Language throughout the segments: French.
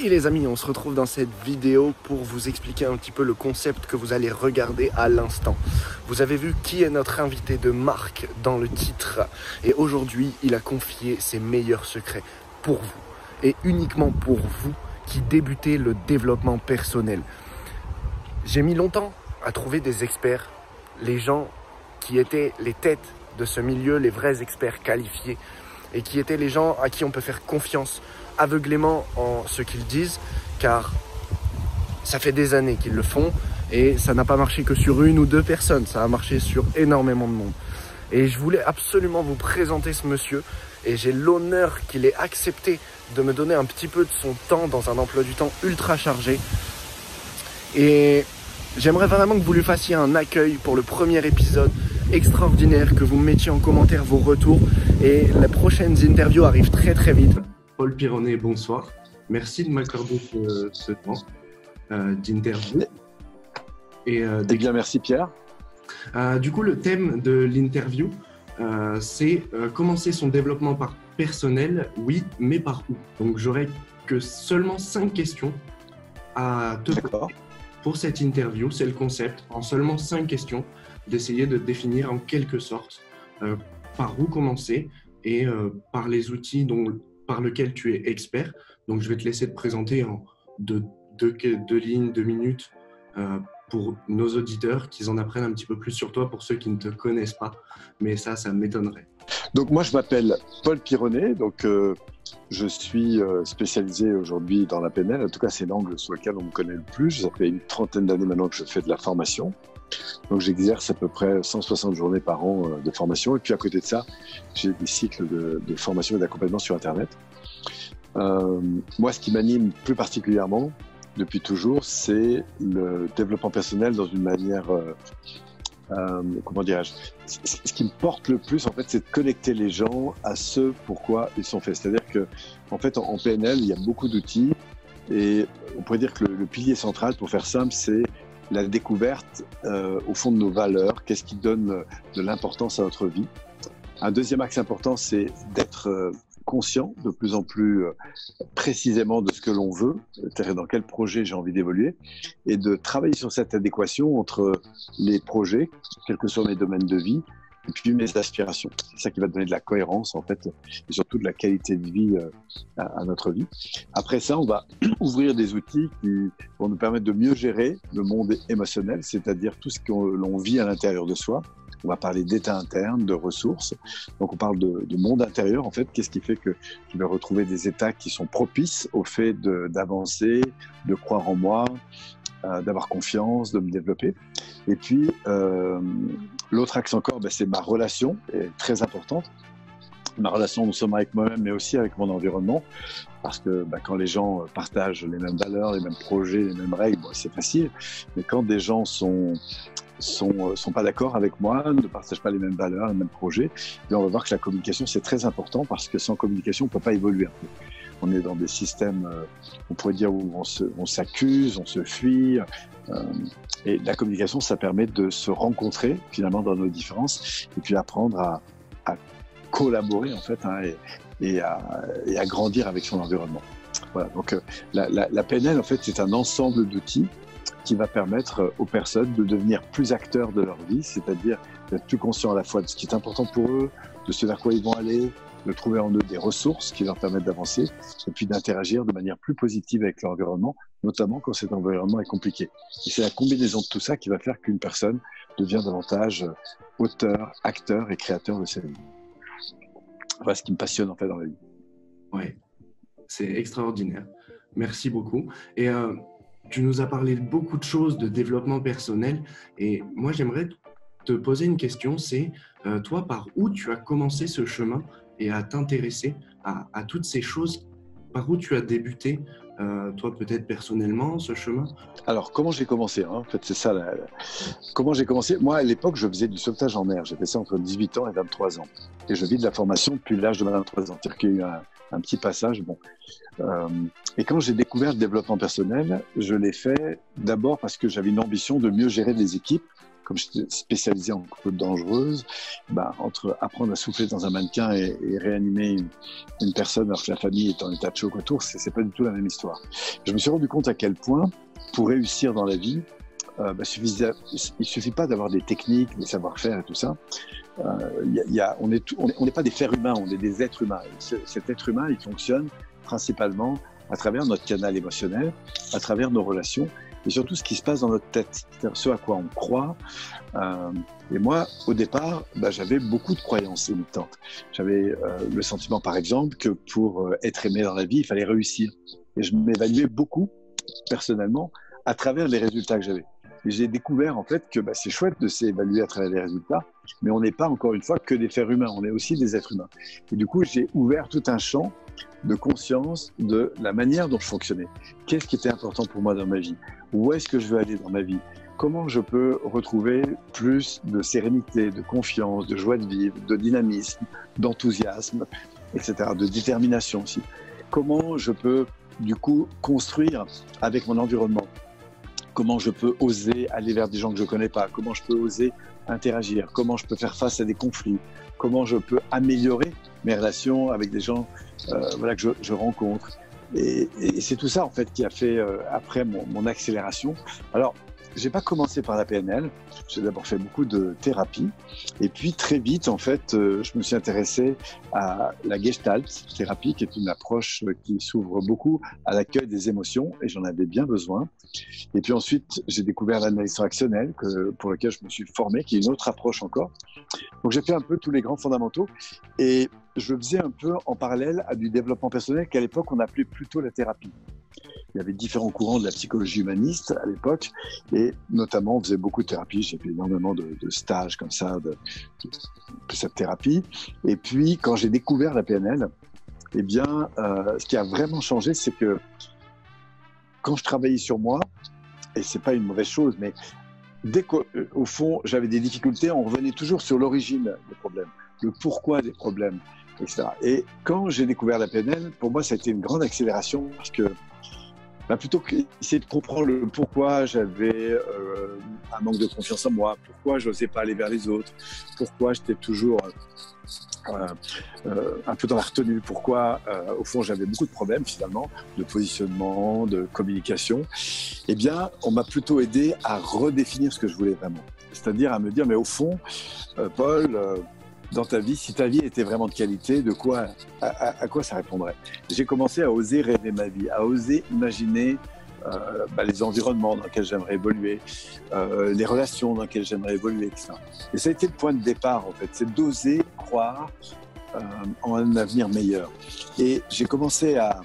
Hey les amis, on se retrouve dans cette vidéo pour vous expliquer un petit peu le concept que vous allez regarder à l'instant. Vous avez vu qui est notre invité de marque dans le titre et aujourd'hui il a confié ses meilleurs secrets pour vous et uniquement pour vous qui débutez le développement personnel. J'ai mis longtemps à trouver des experts, les gens qui étaient les têtes de ce milieu, les vrais experts qualifiés et qui étaient les gens à qui on peut faire confiance aveuglément en ce qu'ils disent, car ça fait des années qu'ils le font et ça n'a pas marché que sur une ou deux personnes, ça a marché sur énormément de monde. Et je voulais absolument vous présenter ce monsieur et j'ai l'honneur qu'il ait accepté de me donner un petit peu de son temps dans un emploi du temps ultra chargé. Et j'aimerais vraiment que vous lui fassiez un accueil pour le premier épisode extraordinaire, que vous mettiez en commentaire vos retours et les prochaines interviews arrivent très très vite. Paul Pironnet, bonsoir. Merci de m'accorder ce temps d'interview. Eh bien, merci Pierre. Du coup, le thème de l'interview, c'est commencer son développement personnel, oui, mais par où? Donc, j'aurai que seulement 5 questions à te poser pour cette interview. C'est le concept, en seulement 5 questions, d'essayer de définir en quelque sorte par où commencer et par les outils par lequel tu es expert. Donc, je vais te laisser te présenter en deux lignes, 2 minutes pour nos auditeurs, qu'ils en apprennent un petit peu plus sur toi pour ceux qui ne te connaissent pas. Mais ça m'étonnerait. Donc, moi, je m'appelle Paul Pironnet. Donc, je suis spécialisé aujourd'hui dans la PNL. En tout cas, c'est l'angle sur lequel on me connaît le plus. Ça fait une trentaine d'années maintenant que je fais de la formation. Donc, j'exerce à peu près 160 journées par an de formation. Et puis, à côté de ça, j'ai des cycles de formation et d'accompagnement sur Internet. Moi, ce qui m'anime plus particulièrement, depuis toujours, c'est le développement personnel dans une manière, comment dirais-je, ce qui me porte le plus, en fait, c'est de connecter les gens à ce pourquoi ils sont faits. C'est-à-dire que, en fait, en PNL, il y a beaucoup d'outils et on pourrait dire que le pilier central, pour faire simple, c'est la découverte au fond de nos valeurs, qu'est-ce qui donne de l'importance à notre vie. Un deuxième axe important, c'est d'être conscient de plus en plus précisément de ce que l'on veut, c'est-à-dire dans quel projet j'ai envie d'évoluer, et de travailler sur cette adéquation entre les projets, quels que soient mes domaines de vie, et puis mes aspirations. C'est ça qui va donner de la cohérence, en fait, et surtout de la qualité de vie à notre vie. Après ça, on va ouvrir des outils qui vont nous permettre de mieux gérer le monde émotionnel, c'est-à-dire tout ce que l'on vit à l'intérieur de soi. On va parler d'état interne, de ressources. Donc, on parle de monde intérieur, en fait. Qu'est-ce qui fait que je vais retrouver des états qui sont propices au fait d'avancer, de croire en moi, d'avoir confiance, de me développer. Et puis, l'autre axe encore, c'est ma relation, est très importante. Ma relation non seulement avec moi-même, mais aussi avec mon environnement. Parce que quand les gens partagent les mêmes valeurs, les mêmes projets, les mêmes règles, c'est facile. Mais quand des gens sont pas d'accord avec moi, ne partagent pas les mêmes valeurs, les mêmes projets, et on va voir que la communication, c'est très important parce que sans communication, on ne peut pas évoluer. On est dans des systèmes, on pourrait dire, où on s'accuse, on se fuit. Et la communication, ça permet de se rencontrer finalement dans nos différences et puis apprendre à collaborer en fait et à grandir avec son environnement. Voilà, donc la PNL, en fait, c'est un ensemble d'outils qui va permettre aux personnes de devenir plus acteurs de leur vie, c'est-à-dire d'être plus conscients à la fois de ce qui est important pour eux, de ce vers quoi ils vont aller, de trouver en eux des ressources qui leur permettent d'avancer, et puis d'interagir de manière plus positive avec leur environnement, notamment quand cet environnement est compliqué. Et c'est la combinaison de tout ça qui va faire qu'une personne devient davantage auteur, acteur et créateur de sa vie. Voilà ce qui me passionne en fait dans la vie. Oui, c'est extraordinaire. Merci beaucoup. Et tu nous as parlé de beaucoup de choses, de développement personnel. Et moi, j'aimerais te poser une question. C'est toi, par où tu as commencé ce chemin et à t'intéresser à toutes ces choses? Par où tu as débuté, toi, peut-être personnellement, ce chemin? Alors, comment j'ai commencé En fait, c'est ça. Comment j'ai commencé? Moi, à l'époque, je faisais du sauvetage en mer. J'ai fait ça entre 18 ans et 23 ans. Et je vis de la formation depuis l'âge de 23 ans. C'est-à-dire qu'il y a eu un petit passage. Et quand j'ai découvert le développement personnel, je l'ai fait d'abord parce que j'avais une ambition de mieux gérer des équipes comme j'étais spécialisé en côte dangereuse, entre apprendre à souffler dans un mannequin et réanimer une personne alors que la famille est en état de choc autour, c'est pas du tout la même histoire. Je me suis rendu compte à quel point, pour réussir dans la vie, il suffit pas d'avoir des techniques, des savoir-faire et tout ça. On n'est pas des fers humains, on est des êtres humains. Cet être humain, il fonctionne principalement à travers notre canal émotionnel, à travers nos relations et surtout ce qui se passe dans notre tête, c'est-à-dire ce à quoi on croit. Et moi, au départ, j'avais beaucoup de croyances limitantes. J'avais le sentiment, par exemple, que pour être aimé dans la vie, il fallait réussir. Et je m'évaluais beaucoup, personnellement, à travers les résultats que j'avais. Et j'ai découvert en fait que c'est chouette de s'évaluer à travers les résultats, mais on n'est pas encore une fois que des fers humains, on est aussi des êtres humains. Et du coup, j'ai ouvert tout un champ de conscience de la manière dont je fonctionnais. Qu'est-ce qui était important pour moi dans ma vie? Où est-ce que je veux aller dans ma vie? Comment je peux retrouver plus de sérénité, de confiance, de joie de vivre, de dynamisme, d'enthousiasme, etc., de détermination aussi? Comment je peux du coup construire avec mon environnement? Comment je peux oser aller vers des gens que je ne connais pas? Comment je peux oser interagir? Comment je peux faire face à des conflits? Comment je peux améliorer mes relations avec des gens que je rencontre? Et c'est tout ça en fait qui a fait après mon accélération. Alors, j'ai pas commencé par la PNL. J'ai d'abord fait beaucoup de thérapie. Et puis très vite, en fait, je me suis intéressé à la Gestalt thérapie, qui est une approche qui s'ouvre beaucoup à l'accueil des émotions, et j'en avais bien besoin. Et puis ensuite, j'ai découvert l'analyse transactionnelle, pour laquelle je me suis formé, qui est une autre approche encore. Donc j'ai fait un peu tous les grands fondamentaux, et je le faisais un peu en parallèle à du développement personnel qu'à l'époque on appelait plutôt la thérapie. Il y avait différents courants de la psychologie humaniste à l'époque, et notamment on faisait beaucoup de thérapie. J'ai fait énormément de stages comme ça, de cette thérapie. Et puis quand j'ai découvert la PNL, ce qui a vraiment changé, c'est que quand je travaillais sur moi, et c'est pas une mauvaise chose, mais dès qu'au fond j'avais des difficultés, on revenait toujours sur l'origine des problèmes, le pourquoi des problèmes, etc. Et quand j'ai découvert la PNL, pour moi ça a été une grande accélération, parce que plutôt qu'essayer de comprendre le pourquoi j'avais un manque de confiance en moi, pourquoi je n'osais pas aller vers les autres, pourquoi j'étais toujours un peu dans la retenue, pourquoi au fond j'avais beaucoup de problèmes finalement, de positionnement, de communication, on m'a plutôt aidé à redéfinir ce que je voulais vraiment. C'est-à-dire à me dire, mais au fond, Paul, dans ta vie, si ta vie était vraiment de qualité, à quoi ça répondrait? J'ai commencé à oser rêver ma vie, à oser imaginer les environnements dans lesquels j'aimerais évoluer, les relations dans lesquelles j'aimerais évoluer, etc. Et ça a été le point de départ, en fait, c'est d'oser croire en un avenir meilleur. Et j'ai commencé à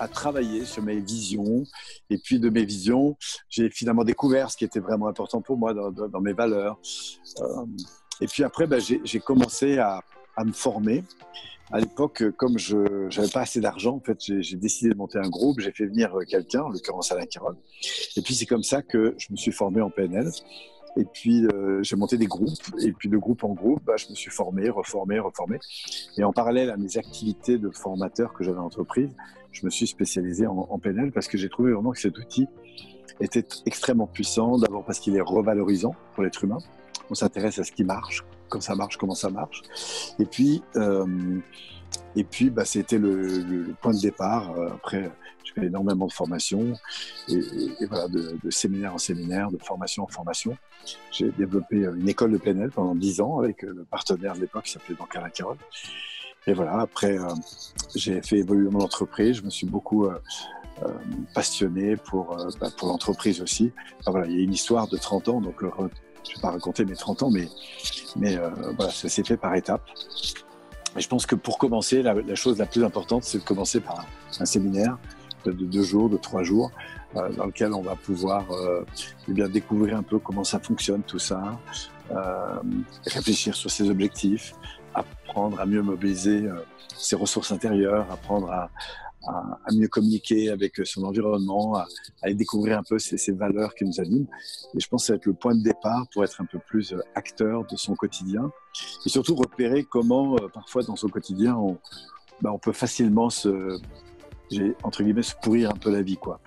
travailler sur mes visions, et puis de mes visions, j'ai finalement découvert ce qui était vraiment important pour moi dans mes valeurs. Et puis après, j'ai commencé à me former. À l'époque, comme je n'avais pas assez d'argent, en fait, j'ai décidé de monter un groupe. J'ai fait venir quelqu'un, en l'occurrence Alain Carole. Et puis c'est comme ça que je me suis formé en PNL. Et puis j'ai monté des groupes. Et puis de groupe en groupe, je me suis formé, reformé. Et en parallèle à mes activités de formateur que j'avais entreprises, je me suis spécialisé en PNL parce que j'ai trouvé vraiment que cet outil était extrêmement puissant. D'abord parce qu'il est revalorisant pour l'être humain. On s'intéresse à ce qui marche, quand ça marche, comment ça marche. Et puis c'était le point de départ. Après, j'ai fait énormément de formations et voilà, de séminaire en séminaire, de formation en formation. J'ai développé une école de PNL pendant 10 ans avec le partenaire de l'époque qui s'appelait donc Alain Carole. Et voilà, après, j'ai fait évoluer mon entreprise. Je me suis beaucoup passionné pour l'entreprise aussi. Enfin, voilà, il y a une histoire de 30 ans, donc je ne vais pas raconter mes 30 ans, mais voilà, ça s'est fait par étapes. Et je pense que pour commencer, la chose la plus importante, c'est de commencer par un séminaire de 2 jours, de 3 jours, dans lequel on va pouvoir découvrir un peu comment ça fonctionne, tout ça, réfléchir sur ses objectifs, apprendre à mieux mobiliser ses ressources intérieures, apprendre à mieux communiquer avec son environnement, à découvrir un peu ces valeurs qui nous animent. Et je pense que ça va être le point de départ pour être un peu plus acteur de son quotidien et surtout repérer comment, parfois dans son quotidien, on peut facilement se j'ai entre guillemets se pourrir un peu la vie, quoi.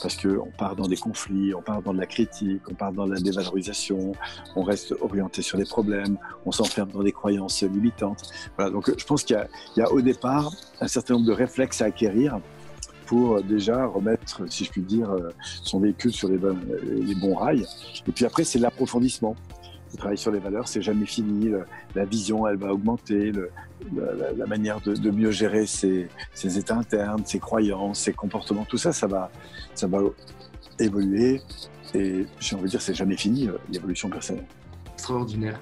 Parce qu'on part dans des conflits, on part dans de la critique, on part dans de la dévalorisation, on reste orienté sur les problèmes, on s'enferme dans des croyances limitantes. Voilà, donc je pense qu'il y a au départ un certain nombre de réflexes à acquérir pour déjà remettre, si je puis dire, son véhicule sur les bons rails. Et puis après, c'est l'approfondissement. Le travail sur les valeurs, c'est jamais fini. La vision, elle va augmenter. La manière de mieux gérer ses états internes, ses croyances, ses comportements, tout ça, ça va évoluer. Et j'ai envie de dire, c'est jamais fini, l'évolution personnelle. Extraordinaire.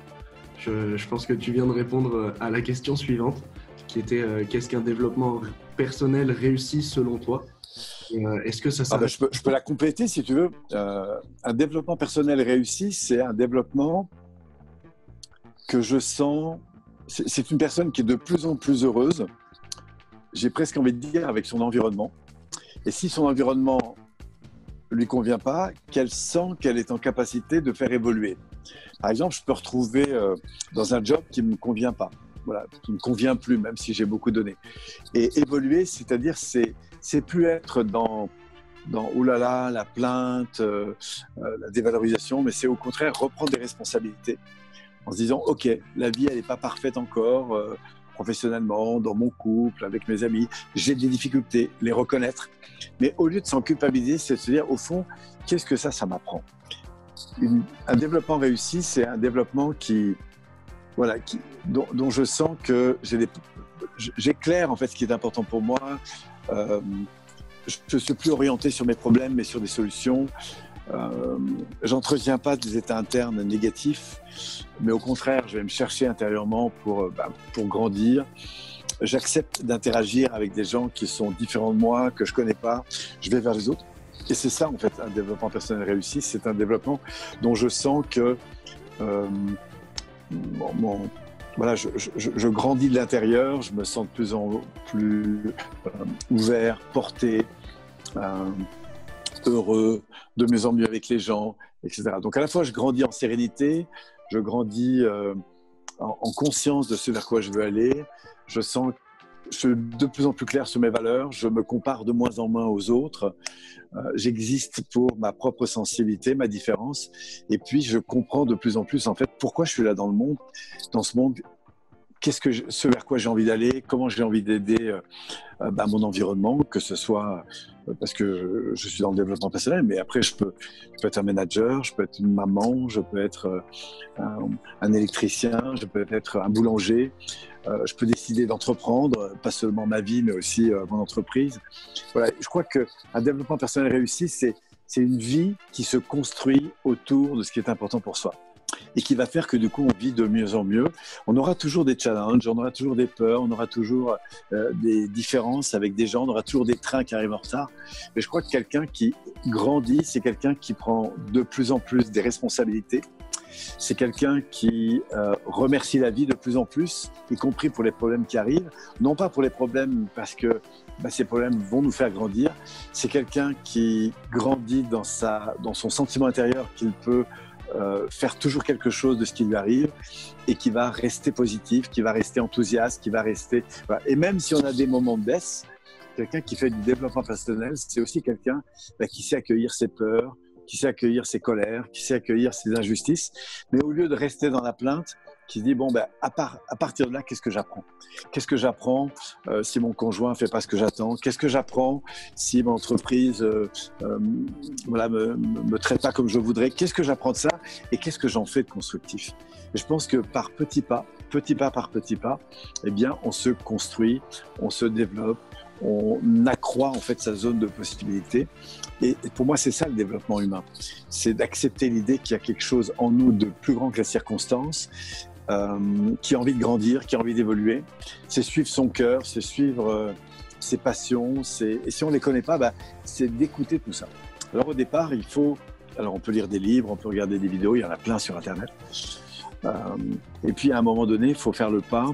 Je pense que tu viens de répondre à la question suivante, qui était qu'est-ce qu'un développement personnel réussi selon toi? Est-ce que ça je peux la compléter si tu veux. Un développement personnel réussi, c'est un développement que je sens. C'est une personne qui est de plus en plus heureuse. J'ai presque envie de dire avec son environnement. Et si son environnement lui convient pas, qu'elle sent qu'elle est en capacité de faire évoluer. Par exemple, je peux retrouver dans un job qui me convient pas. Voilà, qui me convient plus, même si j'ai beaucoup donné. Et évoluer, c'est-à-dire, c'est plus être dans oulala, la plainte, la dévalorisation, mais c'est au contraire reprendre des responsabilités en se disant, ok, la vie, elle n'est pas parfaite encore, professionnellement, dans mon couple, avec mes amis, j'ai des difficultés, les reconnaître. Mais au lieu de s'en culpabiliser, c'est de se dire, au fond, qu'est-ce que ça m'apprend? Un développement réussi, c'est un développement dont je sens que j'éclaire en fait ce qui est important pour moi. Je suis plus orienté sur mes problèmes, mais sur des solutions. J'entretiens pas des états internes négatifs, mais au contraire, je vais me chercher intérieurement pour grandir. J'accepte d'interagir avec des gens qui sont différents de moi, que je connais pas. Je vais vers les autres. Et c'est ça, en fait, un développement personnel réussi. C'est un développement dont je sens que voilà, je grandis de l'intérieur, je me sens de plus en plus ouvert, porté, heureux, de mieux en mieux avec les gens, etc. Donc à la fois, je grandis en sérénité, je grandis en conscience de ce vers quoi je veux aller, je suis de plus en plus clair sur mes valeurs, je me compare de moins en moins aux autres, j'existe pour ma propre sensibilité, ma différence, et puis je comprends de plus en plus en fait pourquoi je suis là dans ce monde, ce vers quoi j'ai envie d'aller, comment j'ai envie d'aider mon environnement, que ce soit parce que je suis dans le développement personnel, mais après je peux être un manager, je peux être une maman, je peux être un électricien, je peux être un boulanger, je peux décider d'entreprendre, pas seulement ma vie, mais aussi mon entreprise. Voilà, je crois qu'un développement personnel réussi, c'est une vie qui se construit autour de ce qui est important pour soi. Et qui va faire que du coup on vit de mieux en mieux. On aura toujours des challenges, on aura toujours des peurs, on aura toujours des différences avec des gens, on aura toujours des trains qui arrivent en retard. Mais je crois que quelqu'un qui grandit, c'est quelqu'un qui prend de plus en plus des responsabilités. C'est quelqu'un qui remercie la vie de plus en plus, y compris pour les problèmes qui arrivent. Non pas pour les problèmes parce que ces problèmes vont nous faire grandir. C'est quelqu'un qui grandit dans son sentiment intérieur qu'il peut faire toujours quelque chose de ce qui lui arrive et qui va rester positif, qui va rester enthousiaste, qui va rester... Voilà. Et même si on a des moments de baisse, quelqu'un qui fait du développement personnel, c'est aussi quelqu'un qui sait accueillir ses peurs, qui sait accueillir ses colères, qui sait accueillir ses injustices, mais au lieu de rester dans la plainte, qui se dit, à partir de là, qu'est-ce que j'apprends? Qu'est-ce que j'apprends si mon conjoint ne fait pas ce que j'attends? Qu'est-ce que j'apprends si mon entreprise me traite pas comme je voudrais? Qu'est-ce que j'apprends de ça? Et qu'est-ce que j'en fais de constructif? Et je pense que par petit pas par petit pas, eh bien, on se construit, on se développe, on accroît en fait sa zone de possibilité. Et pour moi, c'est ça le développement humain. C'est d'accepter l'idée qu'il y a quelque chose en nous de plus grand que la circonstance, qui a envie de grandir, qui a envie d'évoluer. C'est suivre son cœur, c'est suivre ses passions. Et si on ne les connaît pas, c'est d'écouter tout ça. Alors au départ, on peut lire des livres, on peut regarder des vidéos, il y en a plein sur Internet. Et puis à un moment donné, il faut faire le pas,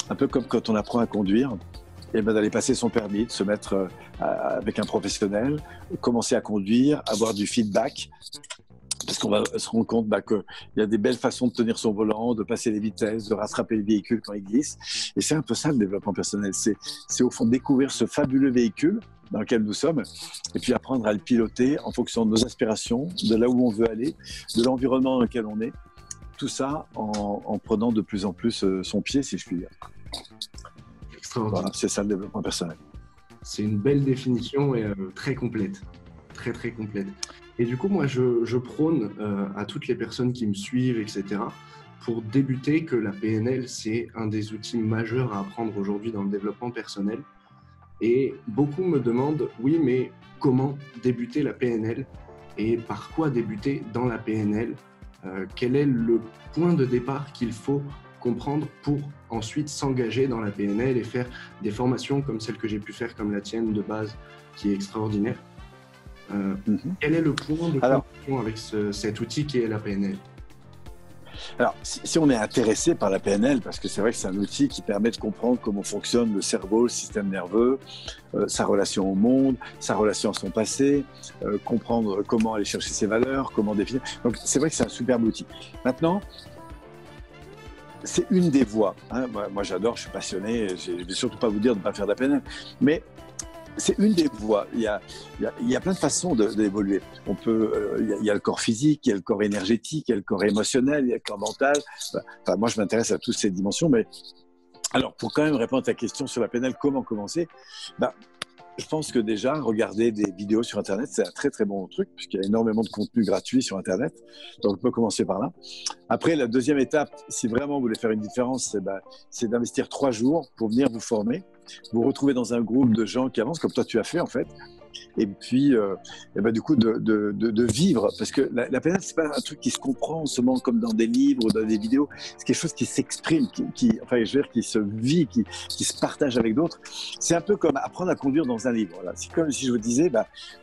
un peu comme quand on apprend à conduire. Et d'aller passer son permis, de se mettre avec un professionnel, commencer à conduire, avoir du feedback, parce qu'on va se rendre compte qu'il y a des belles façons de tenir son volant, de passer les vitesses, de rattraper le véhicule quand il glisse. Et c'est un peu ça le développement personnel. C'est au fond découvrir ce fabuleux véhicule dans lequel nous sommes, et puis apprendre à le piloter en fonction de nos aspirations, de là où on veut aller, de l'environnement dans lequel on est. Tout ça en prenant de plus en plus son pied, si je puis dire. Extraordinaire. Voilà, c'est ça le développement personnel. C'est une belle définition et très complète. Très, très complète. Et du coup, moi, je prône à toutes les personnes qui me suivent, etc., pour débuter que la PNL, c'est un des outils majeurs à apprendre aujourd'hui dans le développement personnel. Et beaucoup me demandent, oui, mais comment débuter la PNL et par quoi débuter dans la PNL? Quel est le point de départ qu'il faut comprendre pour ensuite s'engager dans la PNL et faire des formations comme celle que j'ai pu faire, comme la tienne de base, qui est extraordinaire. Quel est le point de connexion avec cet outil qui est la PNL? Alors, si on est intéressé par la PNL, parce que c'est vrai que c'est un outil qui permet de comprendre comment fonctionne le cerveau, le système nerveux, sa relation au monde, sa relation à son passé, comprendre comment aller chercher ses valeurs, comment définir. Donc, c'est vrai que c'est un superbe outil. Maintenant, c'est une des voies. Hein. Moi, j'adore, je suis passionné. Je ne vais surtout pas vous dire de ne pas faire de la PNL, mais c'est une des voies. Il y a plein de façons d'évoluer. On peut, il y a le corps physique, il y a le corps énergétique, il y a le corps émotionnel, il y a le corps mental. Enfin, moi, je m'intéresse à toutes ces dimensions. Mais alors, pour quand même répondre à ta question sur la PNL, comment commencer? Je pense que déjà, regarder des vidéos sur Internet, c'est un très très bon truc, puisqu'il y a énormément de contenu gratuit sur Internet. Donc, on peut commencer par là. Après, la deuxième étape, si vraiment vous voulez faire une différence, c'est d'investir 3 jours pour venir vous former, vous retrouver dans un groupe de gens qui avancent, comme toi tu as fait en fait. Et puis, du coup, de vivre, parce que la PNL, c'est pas un truc qui se comprend seulement comme dans des livres ou dans des vidéos. C'est quelque chose qui s'exprime, qui se vit, qui se partage avec d'autres. C'est un peu comme apprendre à conduire dans un livre. Voilà. C'est comme si je vous disais,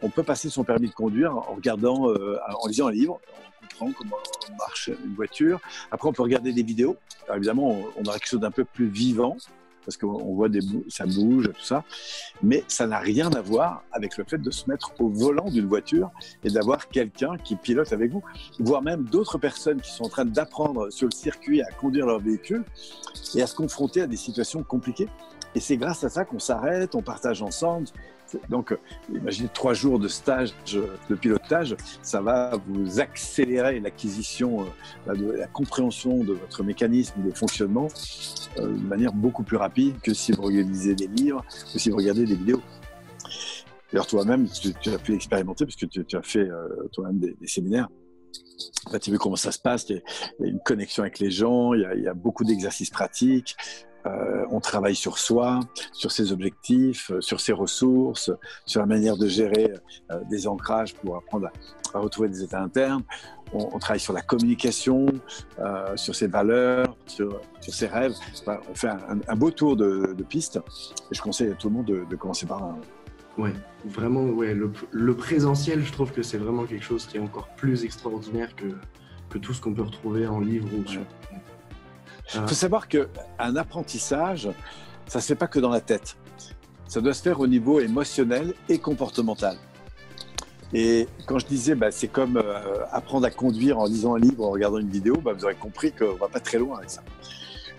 on peut passer son permis de conduire en regardant, en lisant un livre. On comprend comment marche une voiture. Après, on peut regarder des vidéos. Alors, évidemment, on aura quelque chose d'un peu plus vivant, parce qu'on voit ça bouge, tout ça. Mais ça n'a rien à voir avec le fait de se mettre au volant d'une voiture et d'avoir quelqu'un qui pilote avec vous, voire même d'autres personnes qui sont en train d'apprendre sur le circuit à conduire leur véhicule et à se confronter à des situations compliquées. Et c'est grâce à ça qu'on s'arrête, on partage ensemble. Donc, imaginez 3 jours de stage de pilotage, ça va vous accélérer l'acquisition, la compréhension de votre mécanisme de fonctionnement de manière beaucoup plus rapide que si vous lisez des livres ou si vous regardez des vidéos. D'ailleurs, toi-même, tu as pu expérimenter parce que tu as fait toi-même des séminaires. En fait, tu as vu comment ça se passe, il y a une connexion avec les gens, il y a beaucoup d'exercices pratiques. On travaille sur soi, sur ses objectifs, sur ses ressources, sur la manière de gérer des ancrages pour apprendre à retrouver des états internes. On travaille sur la communication, sur ses valeurs, sur ses rêves. Enfin, on fait un beau tour de piste et je conseille à tout le monde de commencer par là. Ouais, vraiment, ouais. Le présentiel, je trouve que c'est vraiment quelque chose qui est encore plus extraordinaire que tout ce qu'on peut retrouver en livre ou sur... Il faut savoir qu'un apprentissage, ça ne se fait pas que dans la tête. Ça doit se faire au niveau émotionnel et comportemental. Et quand je disais, c'est comme apprendre à conduire en lisant un livre, en regardant une vidéo, vous aurez compris qu'on ne va pas très loin avec ça.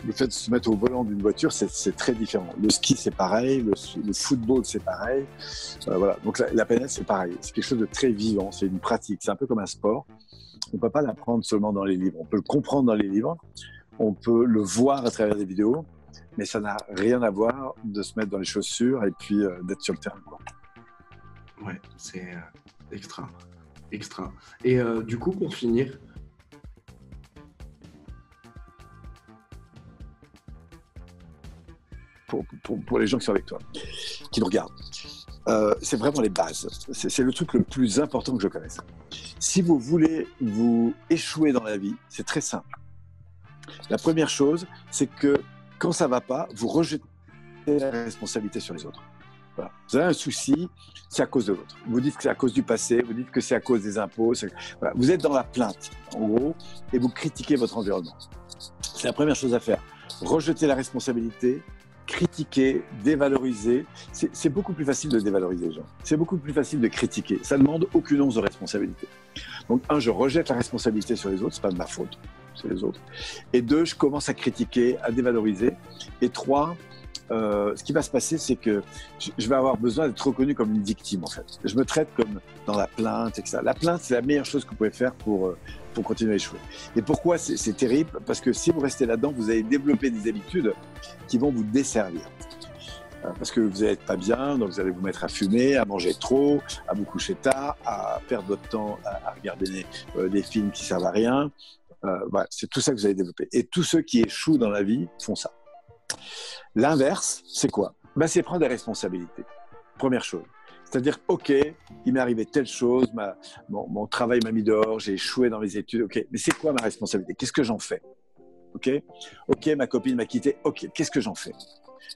Le fait de se mettre au volant d'une voiture, c'est très différent. Le ski, c'est pareil. Le football, c'est pareil. Voilà. Donc la PNL, c'est pareil. C'est quelque chose de très vivant. C'est une pratique. C'est un peu comme un sport. On ne peut pas l'apprendre seulement dans les livres. On peut le comprendre dans les livres. On peut le voir à travers des vidéos, mais ça n'a rien à voir de se mettre dans les chaussures et puis d'être sur le terrain. Ouais, c'est extra. Et du coup, pour finir, pour les gens qui sont avec toi, qui nous regardent, c'est vraiment les bases. C'est le truc le plus important que je connaisse. Si vous voulez vous échouer dans la vie, c'est très simple. La première chose, c'est que quand ça ne va pas, vous rejetez la responsabilité sur les autres. Voilà. Vous avez un souci, c'est à cause de l'autre. Vous dites que c'est à cause du passé, vous dites que c'est à cause des impôts. Voilà. Vous êtes dans la plainte, en gros, et vous critiquez votre environnement. C'est la première chose à faire. Rejeter la responsabilité, critiquer, dévaloriser. C'est beaucoup plus facile de dévaloriser les gens. C'est beaucoup plus facile de critiquer. Ça ne demande aucune once de responsabilité. Donc, je rejette la responsabilité sur les autres, ce n'est pas de ma faute. C'est les autres. Et 2, je commence à critiquer, à dévaloriser. Et 3, ce qui va se passer, c'est que je vais avoir besoin d'être reconnu comme une victime, en fait. Je me traite comme dans la plainte, etc. La plainte, c'est la meilleure chose que vous pouvez faire pour continuer à échouer. Et pourquoi c'est terrible? Parce que si vous restez là-dedans, vous allez développer des habitudes qui vont vous desservir. Parce que vous n'allez être pas bien, donc vous allez vous mettre à fumer, à manger trop, à vous coucher tard, à perdre votre temps à regarder des films qui servent à rien. Voilà, c'est tout ça que vous allez développer. Et tous ceux qui échouent dans la vie font ça. L'inverse, c'est quoi? C'est prendre des responsabilités. Première chose. C'est-à-dire, OK, il m'est arrivé telle chose, mon travail m'a mis dehors, j'ai échoué dans mes études. OK, mais c'est quoi ma responsabilité? Qu'est-ce que j'en fais? OK, ma copine m'a quitté. OK, qu'est-ce que j'en fais?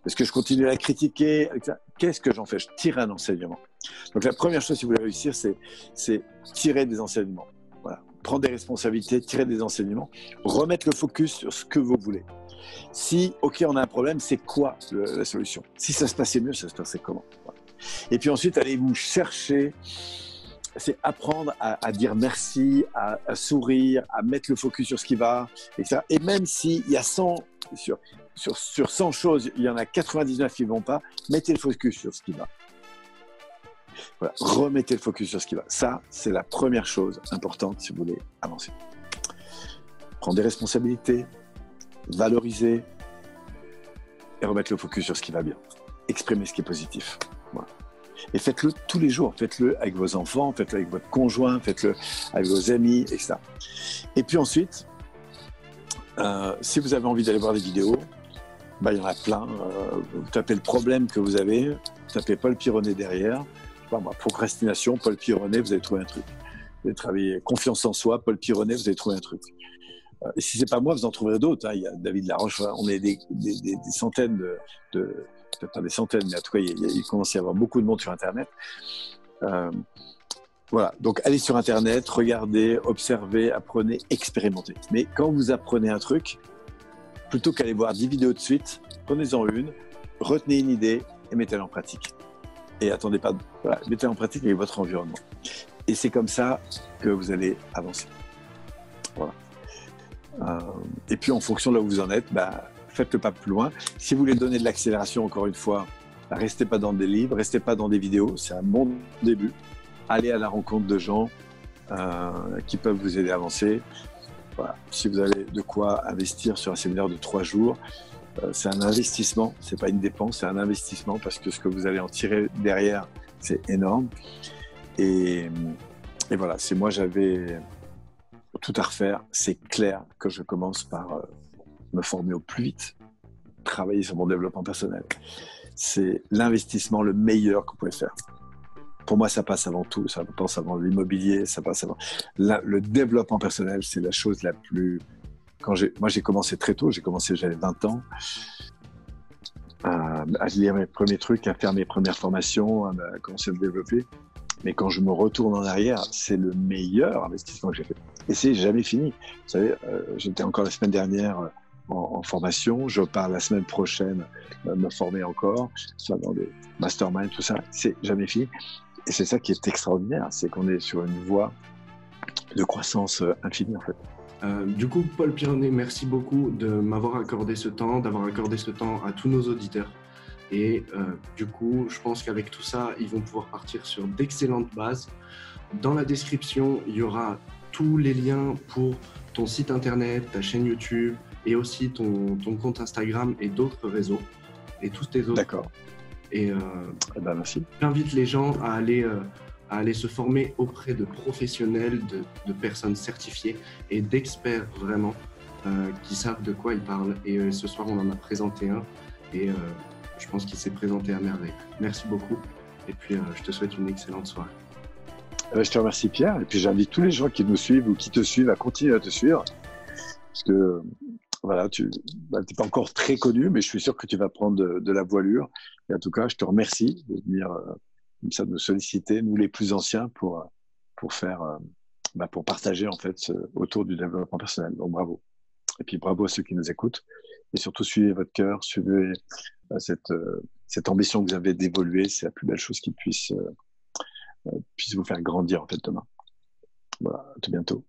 Est-ce que je continue à la critiquer? Qu'est-ce que j'en fais? Je tire un enseignement. Donc la première chose, si vous voulez réussir, c'est tirer des enseignements. Voilà. Prendre des responsabilités, tirer des enseignements, remettre le focus sur ce que vous voulez. Si, OK, on a un problème, c'est quoi la solution? Si ça se passait mieux, ça se passait comment? Voilà. Et puis ensuite, allez vous chercher, c'est apprendre à dire merci, à sourire, à mettre le focus sur ce qui va, etc. Et même s'il y a 100, sur 100 choses, il y en a 99 qui ne vont pas, mettez le focus sur ce qui va. Voilà, remettez le focus sur ce qui va. Ça, c'est la première chose importante si vous voulez avancer. Prendre des responsabilités, valoriser et remettre le focus sur ce qui va bien. Exprimer ce qui est positif. Voilà. Et faites-le tous les jours. Faites-le avec vos enfants, faites-le avec votre conjoint, faites-le avec vos amis, etc. Et puis ensuite, si vous avez envie d'aller voir des vidéos, il y en a plein. Vous tapez le problème que vous avez, vous tapez Paul Pironnet derrière. Je sais pas moi, procrastination, Paul Pironnet, vous allez trouver un truc. Vous allez travailler confiance en soi, Paul Pironnet, vous allez trouver un truc. Et si c'est pas moi, vous en trouverez d'autres. Hein. Il y a David Laroche, on est des centaines peut-être pas des centaines, mais en tout cas, il commence à y avoir beaucoup de monde sur Internet. Voilà, donc allez sur Internet, regardez, observez, apprenez, expérimentez. Mais quand vous apprenez un truc, plutôt qu'aller voir 10 vidéos de suite, prenez-en une, retenez une idée et mettez-la en pratique. Et attendez pas, voilà, mettez-la en pratique avec votre environnement. Et c'est comme ça que vous allez avancer. Voilà. Et puis en fonction de là où vous en êtes, faites le pas plus loin. Si vous voulez donner de l'accélération, encore une fois, restez pas dans des livres, restez pas dans des vidéos, c'est un bon début. Allez à la rencontre de gens qui peuvent vous aider à avancer. Voilà. Si vous avez de quoi investir sur un séminaire de 3 jours, c'est un investissement, c'est pas une dépense, c'est un investissement parce que ce que vous allez en tirer derrière, c'est énorme. Et voilà, si moi j'avais tout à refaire, c'est clair que je commence par me former au plus vite, travailler sur mon développement personnel. C'est l'investissement le meilleur que vous pouvez faire. Pour moi, ça passe avant tout, ça passe avant l'immobilier, ça passe avant… le développement personnel, c'est la chose la plus… Moi, j'ai commencé très tôt, j'avais 20 ans, à lire mes premiers trucs, à faire mes premières formations, à commencer à me développer. Mais quand je me retourne en arrière, c'est le meilleur investissement que j'ai fait. Et c'est jamais fini. Vous savez, j'étais encore la semaine dernière en formation. Je pars la semaine prochaine me former encore, soit dans des masterminds, tout ça. C'est jamais fini. Et c'est ça qui est extraordinaire, c'est qu'on est sur une voie de croissance infinie, en fait. Du coup, Paul Pironnet, merci beaucoup de m'avoir accordé ce temps, d'avoir accordé ce temps à tous nos auditeurs. Et du coup, je pense qu'avec tout ça, ils vont pouvoir partir sur d'excellentes bases. Dans la description, il y aura tous les liens pour ton site internet, ta chaîne YouTube et aussi ton compte Instagram et d'autres réseaux et tous tes autres. D'accord. Et merci. J'invite les gens à aller se former auprès de professionnels, de personnes certifiées et d'experts vraiment qui savent de quoi ils parlent. Et ce soir, on en a présenté un et je pense qu'il s'est présenté à merveille. Merci beaucoup et puis je te souhaite une excellente soirée. Je te remercie Pierre et puis j'invite tous les gens qui nous suivent ou qui te suivent à continuer à te suivre parce que voilà, tu n'es pas encore très connu mais je suis sûr que tu vas prendre de la voilure et en tout cas je te remercie de venir comme ça de nous solliciter, nous les plus anciens pour faire pour partager en fait autour du développement personnel. Donc bravo. Et puis bravo à ceux qui nous écoutent et surtout suivez votre cœur, suivez cette ambition que vous avez d'évoluer, c'est la plus belle chose qui puisse vous faire grandir en fait demain. Voilà, à tout bientôt.